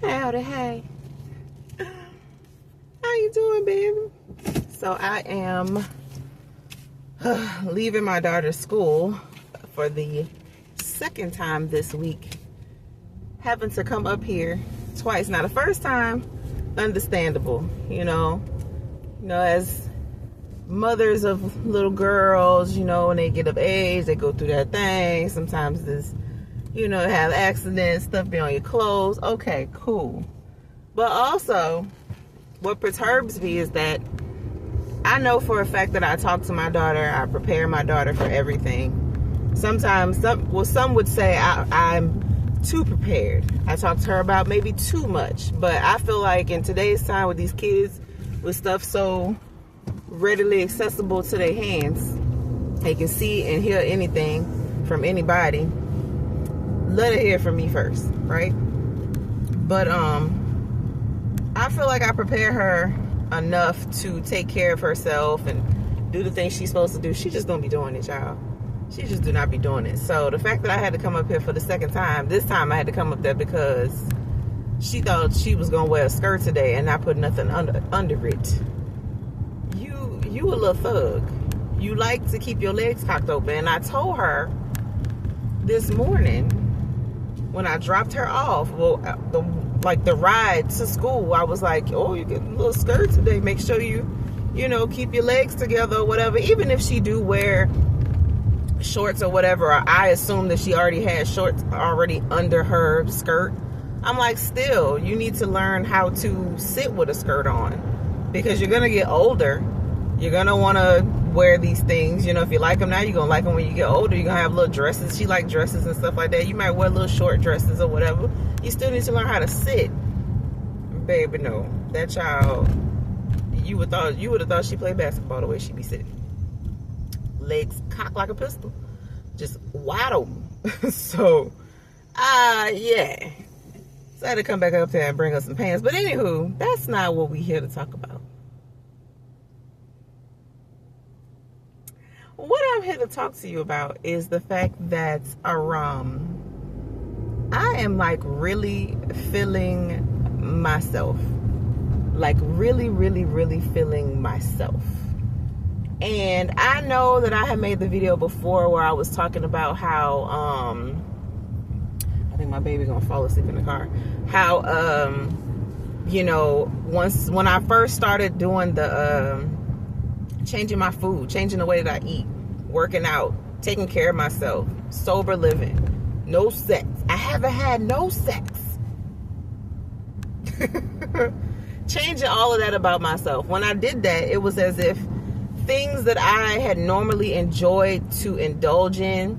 Howdy, hey. How you doing, baby? So I am leaving my daughter's school for the second time this week. Having to come up here twice. Now the first time, understandable, you know, as mothers of little girls, when they get of age, they go through that thing. Sometimes this, have accidents, stuff be on your clothes. Okay, cool. But also, what perturbs me is that I know for a fact that I talk to my daughter, I prepare my daughter for everything. Sometimes, some would say I'm too prepared. I talk to her about maybe too much. But I feel like in today's time with these kids, with stuff so readily accessible to their hands, they can see and hear anything from anybody. Let her hear from me first, right? But I feel like I prepare her enough to take care of herself and do the things she's supposed to do. She just don't be doing it, y'all. She just do not be doing it. So the fact that I had to come up here for the second time, this time I had to come up there because she thought she was gonna wear a skirt today and not put nothing under it. You a little thug. You like to keep your legs cocked open. And I told her this morning when I dropped her off, the ride to school, I was like, oh, you get a little skirt today. Make sure you keep your legs together or whatever. Even if she do wear shorts or whatever, or I assume that she already had shorts already under her skirt. I'm like, still, you need to learn how to sit with a skirt on because you're going to get older. You're going to want to wear these things. If you like them now, you're going to like them when you get older. You're going to have little dresses. She like dresses and stuff like that. You might wear little short dresses or whatever. You still need to learn how to sit. Baby, no. That child, you would have thought she played basketball the way she be sitting. Legs cocked like a pistol. Just wide open. So, yeah. So I had to come back up there and bring her some pants. But anywho, that's not what we here to talk about. What I'm here to talk to you about is the fact that I am like really feeling myself. Like really, really, really feeling myself. And I know that I had made the video before where I was talking about how, I think my baby gonna fall asleep in the car. How, when I first started doing the, changing my food, changing the way that I eat, working out, taking care of myself, sober living, no sex. I haven't had no sex. Changing all of that about myself. When I did that, it was as if things that I had normally enjoyed to indulge in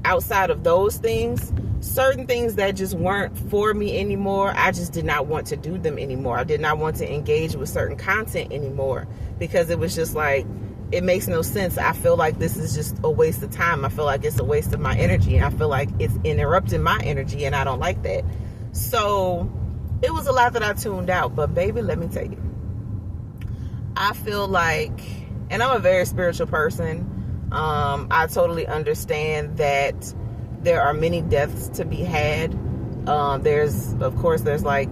outside of those things, certain things that just weren't for me anymore, I just did not want to do them anymore. I did not want to engage with certain content anymore because it was just like, it makes no sense. I feel like this is just a waste of time. I feel like it's a waste of my energy, and I feel like it's interrupting my energy, and I don't like that. So it was a lot that I tuned out. But baby, let me tell you, I feel like, and I'm a very spiritual person, I totally understand that there are many deaths to be had. There's like,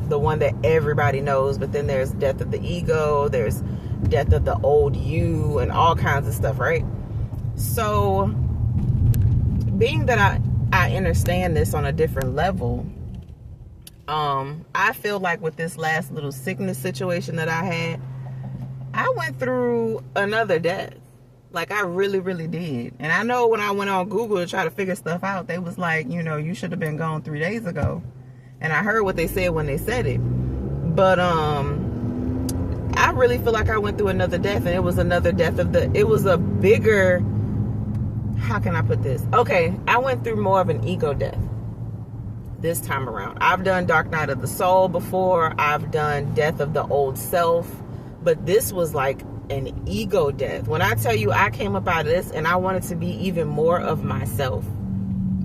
the one that everybody knows, but then there's death of the ego, there's death of the old you, and all kinds of stuff, right? So being that I understand this on a different level, I feel like with this last little sickness situation that I had, I went through another death. Like, I really, really did. And I know when I went on Google to try to figure stuff out, they was like, you should have been gone 3 days ago. And I heard what they said when they said it. But I really feel like I went through another death. And it was another death it was a bigger, how can I put this? Okay, I went through more of an ego death this time around. I've done Dark Night of the Soul before. I've done Death of the Old Self. But this was like an ego death. When I tell you I came up out of this and I wanted to be even more of myself,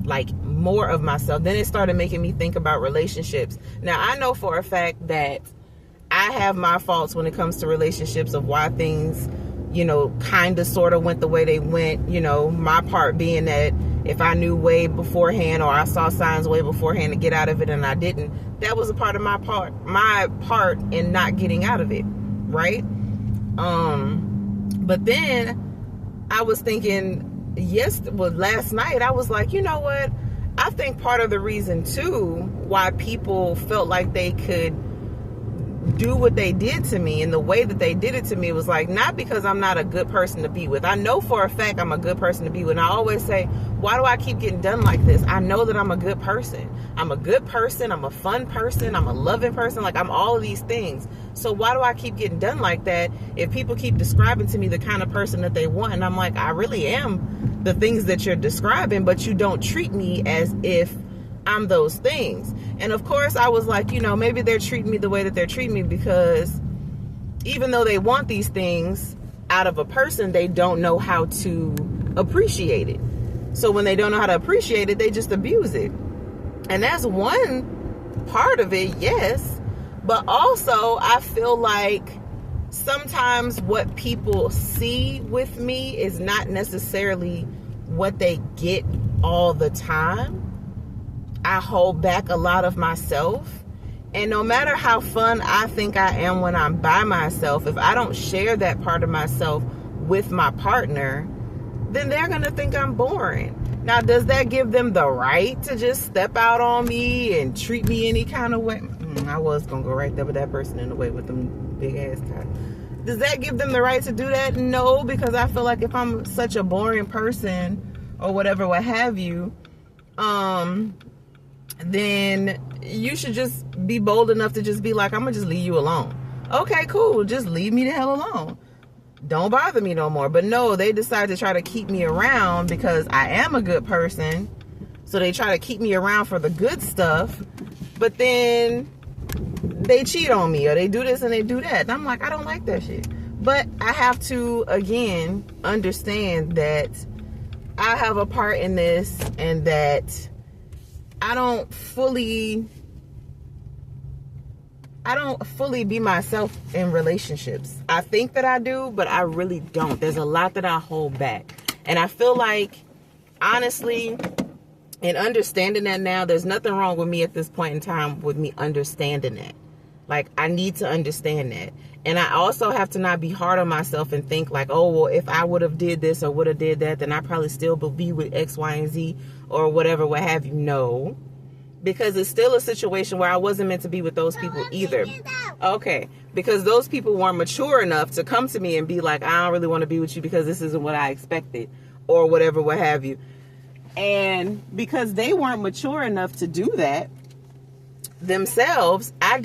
like more of myself, then it started making me think about relationships. Now, I know for a fact that I have my faults when it comes to relationships of why things, kind of sort of went the way they went. My part being that if I knew way beforehand or I saw signs way beforehand to get out of it and I didn't, that was a part of my part in not getting out of it, right? But then I was thinking last night, I was like, you know what? I think part of the reason too why people felt like they could do what they did to me and the way that they did it to me was like, not because I'm not a good person to be with. I know for a fact I'm a good person to be with. And I always say, why do I keep getting done like this? I know that I'm a good person. I'm a good person. I'm a fun person. I'm a loving person. Like, I'm all of these things. So why do I keep getting done like that if people keep describing to me the kind of person that they want? And I'm like, I really am the things that you're describing, but you don't treat me as if I'm those things. And of course I was like, maybe they're treating me the way that they're treating me because even though they want these things out of a person, they don't know how to appreciate it. So when they don't know how to appreciate it, they just abuse it. And that's one part of it, yes. But also I feel like sometimes what people see with me is not necessarily what they get all the time. I hold back a lot of myself. And no matter how fun I think I am when I'm by myself, if I don't share that part of myself with my partner, then they're going to think I'm boring. Now, does that give them the right to just step out on me and treat me any kind of way? I was going to go right there with that person in the way with them big ass ties. Does that give them the right to do that? No, because I feel like if I'm such a boring person or whatever, what have you, then you should just be bold enough to just be like, I'm gonna just leave you alone. Okay, cool. Just leave me the hell alone. Don't bother me no more. But no, they decide to try to keep me around because I am a good person. So they try to keep me around for the good stuff. But then they cheat on me or they do this and they do that. And I'm like, I don't like that shit. But I have to, again, understand that I have a part in this and that I don't fully be myself in relationships. I think that I do, but I really don't. There's a lot that I hold back. And I feel like, honestly, in understanding that now, there's nothing wrong with me at this point in time with me understanding that. Like, I need to understand that. And I also have to not be hard on myself and think like, oh, well, if I would have did this or would have did that, then I probably still would be with X, Y, and Z or whatever, what have you. No, because it's still a situation where I wasn't meant to be with those people either. Okay, because those people weren't mature enough to come to me and be like, I don't really want to be with you because this isn't what I expected or whatever, what have you. And because they weren't mature enough to do that themselves, I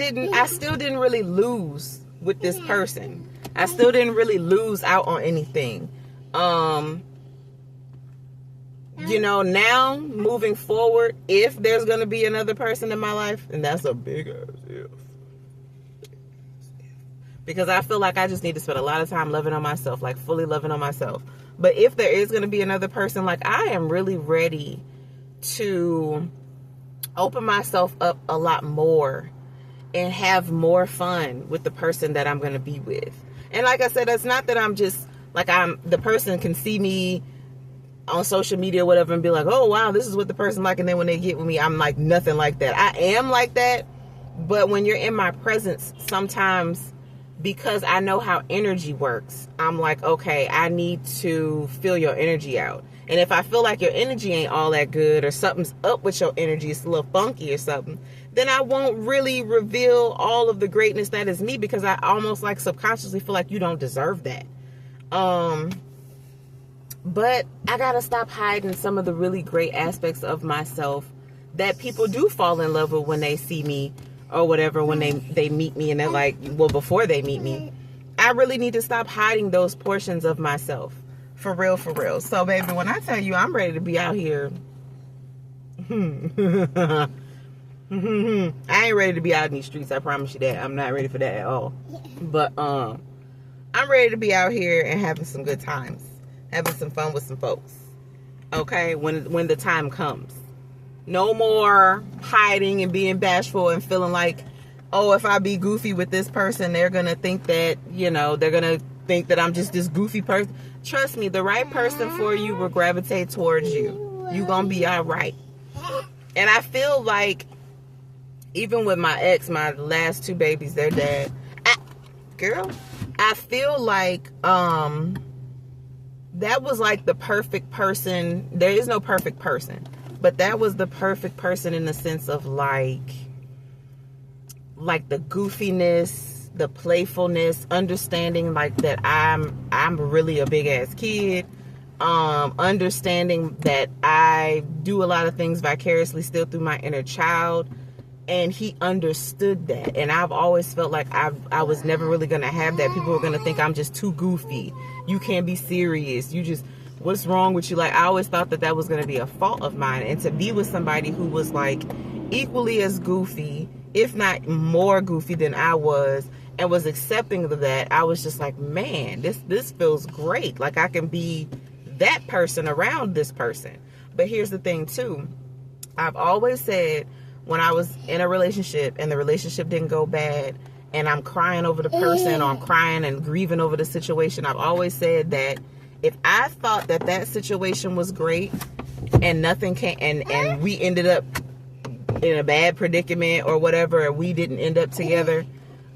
still didn't really lose with this person. I still didn't really lose out on anything. Now moving forward, if there's going to be another person in my life, and that's a big ass if. Because I feel like I just need to spend a lot of time loving on myself, like fully loving on myself. But if there is going to be another person, like I am really ready to open myself up a lot more and have more fun with the person that I'm going to be with. And like I said, it's not that I'm just like the person can see me on social media or whatever and be like, oh wow, this is what the person like, and then when they get with me, I'm like nothing like that. I am like that, but when you're in my presence, sometimes because I know how energy works, I'm like, okay, I need to feel your energy out. And if I feel like your energy ain't all that good or something's up with your energy, it's a little funky or something, then I won't really reveal all of the greatness that is me because I almost like subconsciously feel like you don't deserve that. But I gotta stop hiding some of the really great aspects of myself that people do fall in love with when they see me or whatever, when they meet me and they're like, well, before they meet me. I really need to stop hiding those portions of myself. For real, for real. So, baby, when I tell you I'm ready to be out here, I ain't ready to be out in these streets. I promise you that. I'm not ready for that at all. But I'm ready to be out here and having some good times. Having some fun with some folks. Okay? When the time comes. No more hiding and being bashful and feeling like, oh, if I be goofy with this person, they're going to think that, they're going to think that I'm just this goofy person. Trust me, the right person for you will gravitate towards you. You gonna be all right. And I feel like, even with my ex, my last 2 babies, their dad, I feel like that was like the perfect person. There is no perfect person, but that was the perfect person in the sense of like the goofiness, the playfulness, understanding like that I'm really a big ass kid, understanding that I do a lot of things vicariously still through my inner child, and he understood that. And I've always felt like I was never really gonna have that. People were gonna think I'm just too goofy. You can't be serious. You just, what's wrong with you? Like, I always thought that was gonna be a fault of mine. And to be with somebody who was like equally as goofy, if not more goofy than I was, and was accepting of that, I was just like, man, this feels great. Like, I can be that person around this person. But here's the thing too. I've always said, when I was in a relationship and the relationship didn't go bad and I'm crying over the person, or I'm crying and grieving over the situation, I've always said that if I thought that situation was great and nothing came, and we ended up in a bad predicament or whatever, and we didn't end up together,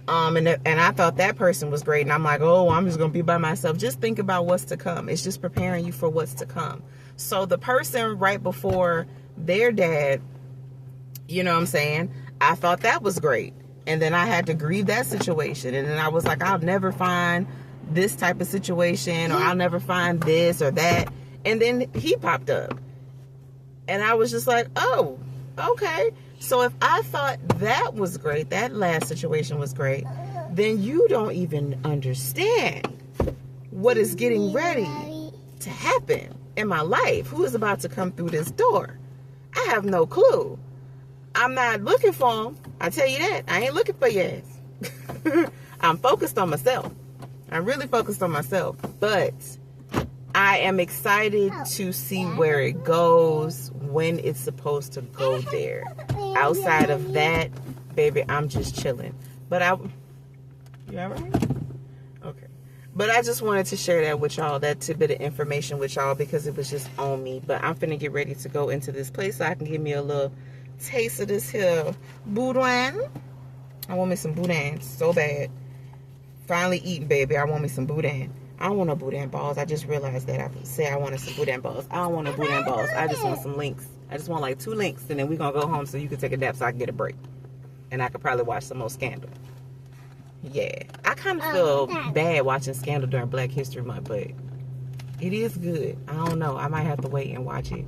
and I thought that person was great, and I'm like, oh, I'm just gonna be by myself. Just think about what's to come. It's just preparing you for what's to come. So the person right before their dad, you know what I'm saying, I thought that was great, and then I had to grieve that situation, and then I was like, I'll never find this type of situation, or I'll never find this or that, and then he popped up, and I was just like, oh, okay. So if I thought that was great, that last situation was great, then you don't even understand what is getting ready to happen in my life. Who is about to come through this door? I have no clue. I'm not looking for them. I tell you that. I ain't looking for your ass. I'm focused on myself. I'm really focused on myself. But I am excited to see where it goes, when it's supposed to go there. Outside of that, baby, I'm just chilling. But you all right? Okay. But I just wanted to share that with y'all, that tidbit of information with y'all, because it was just on me. But I'm finna get ready to go into this place so I can give me a little taste of this here boudin. I want me some boudin so bad. Finally eating, baby. I want me some boudin. I don't want no boudin balls. I just realized that I said I wanted some boudin balls. I don't want no boudin balls. I just want some links. I just want like 2 links, and then we're gonna go home so you can take a nap so I can get a break, and I could probably watch some more Scandal. Yeah, I kind of feel bad watching Scandal during Black History Month, but it is good. I don't know. I might have to wait and watch it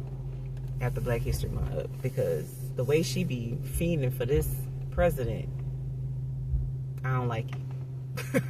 after Black History Month up, because the way she be fiending for this president, I don't like it.